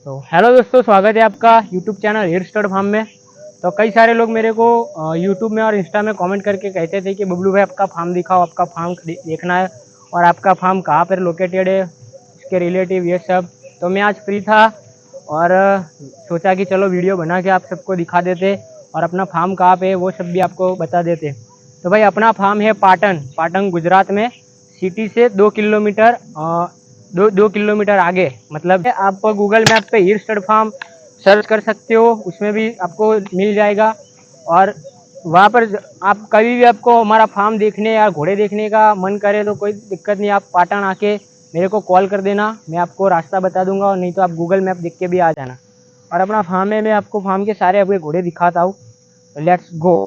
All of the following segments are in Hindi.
तो हेलो दोस्तों, स्वागत है आपका YouTube channel hair stud farm में। तो कई सारे लोग मेरे को यूट्यूब में और इंस्टा में कमेंट करके कहते थे कि बबलू भाई आपका फार्म दिखाओ, आपका फार्म देखना है और आपका फार्म कहाँ पर लोकेटेड है, इसके रिलेटिव ये सब। तो मैं आज फ्री था और सोचा कि चलो वीडियो बना के आप सबको दिखा देते और अपना फार्म कहाँ पे है वो सब भी आपको बता देते। तो भाई अपना फार्म है पाटन गुजरात में, सिटी से 2 किलोमीटर 2 किलोमीटर आगे। मतलब आप गूगल मैप पे हीर स्टड फार्म सर्च कर सकते हो, उसमें भी आपको मिल जाएगा। और वहाँ पर आप कभी भी आपको हमारा फार्म देखने या घोड़े देखने का मन करे तो कोई दिक्कत नहीं, आप पाटन आके मेरे को कॉल कर देना, मैं आपको रास्ता बता दूंगा। और नहीं तो आप गूगल मैप देख के भी आ जाना। और अपना फार्म है, मैं आपको फार्म के सारे आपके घोड़े दिखाता हूँ। Let's go.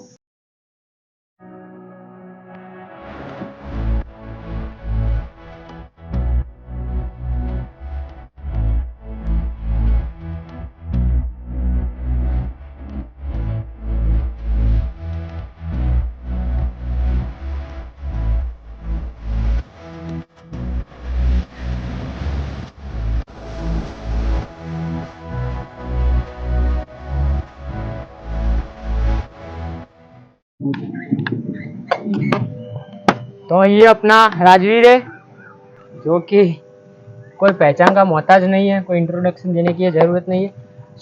तो ये अपना राजवीर है, जो कि कोई पहचान का मोहताज नहीं है, कोई इंट्रोडक्शन देने की जरूरत नहीं है।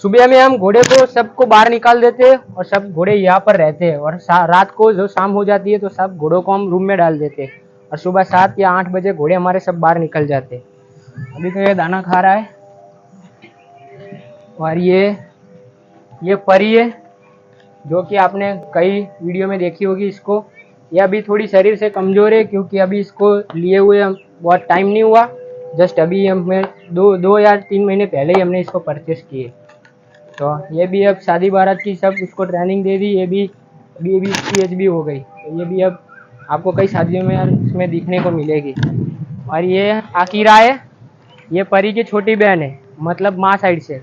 सुबह में हम घोड़े को सबको बाहर निकाल देते हैं और सब घोड़े यहाँ पर रहते हैं। और रात को जो शाम हो जाती है तो सब घोड़ों को हम रूम में डाल देते हैं और सुबह 7 या 8 बजे घोड़े हमारे सब बाहर निकल जाते हैं। अभी तो ये दाना खा रहा है। और ये परी है, जो कि आपने कई वीडियो में देखी होगी इसको। ये अभी थोड़ी शरीर से कमज़ोर है क्योंकि अभी इसको लिए हुए बहुत टाइम नहीं हुआ, जस्ट अभी हमें दो या 3 महीने पहले ही हमने इसको परचेस किए। तो ये भी अब शादी बारात की सब उसको ट्रेनिंग दे दी, ये भी इसकी एज भी हो गई। तो ये भी अब आपको कई शादियों में इसमें दिखने को मिलेगी। और ये आकिरा है, ये परी की छोटी बहन है, मतलब माँ साइड से।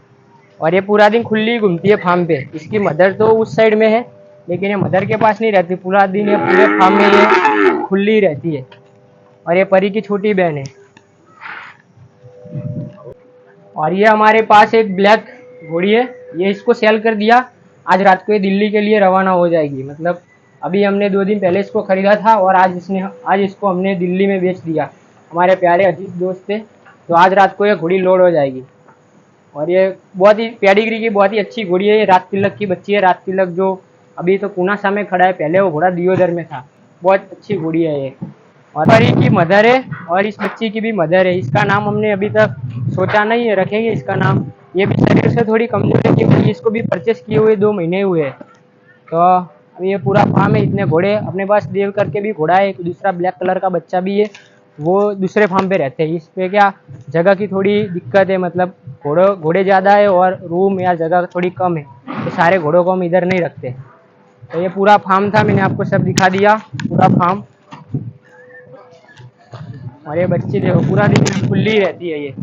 और ये पूरा दिन खुली घूमती है फार्म पे। इसकी मदर तो उस साइड में है, लेकिन ये मदर के पास नहीं रहती, पूरा दिन ये पूरे फार्म में ये खुली रहती है। और ये परी की छोटी बहन है। और ये हमारे पास एक ब्लैक घोड़ी है, ये इसको सेल कर दिया। आज रात को ये दिल्ली के लिए रवाना हो जाएगी। मतलब अभी हमने 2 दिन पहले इसको खरीदा था और आज इसको हमने दिल्ली में बेच दिया। हमारे प्यारे अजीज दोस्त थे, तो आज रात को ये घोड़ी लोड हो जाएगी। और ये बहुत ही पेडिग्री की बहुत ही अच्छी घोड़ी है। ये रात तिलक की बच्ची है। रात तिलक जो अभी तो पुनासा में खड़ा है, पहले वो घोड़ा दियोदर में था। बहुत अच्छी घोड़ी है ये। और परी की मदर है और इस बच्ची की भी मदर है। इसका नाम हमने अभी तक सोचा नहीं है, रखेंगे इसका नाम। ये भी शरीर से थोड़ी कमजोर है क्योंकि इसको भी परचेस किए हुए 2 महीने हुए हैं। तो अभी ये पूरा फार्म है, इतने घोड़े अपने पास। देव करके भी घोड़ा है, एक दूसरा ब्लैक कलर का बच्चा भी है, वो दूसरे फार्म पे रहते हैं। इस पे क्या जगह की थोड़ी दिक्कत है, मतलब घोड़े ज़्यादा है और रूम या जगह थोड़ी कम है, तो सारे घोड़ों को हम इधर नहीं रखते। तो ये पूरा फार्म था, मैंने आपको सब दिखा दिया, पूरा फार्म। और ये बच्ची देखो पूरा दिन खुली रहती है ये।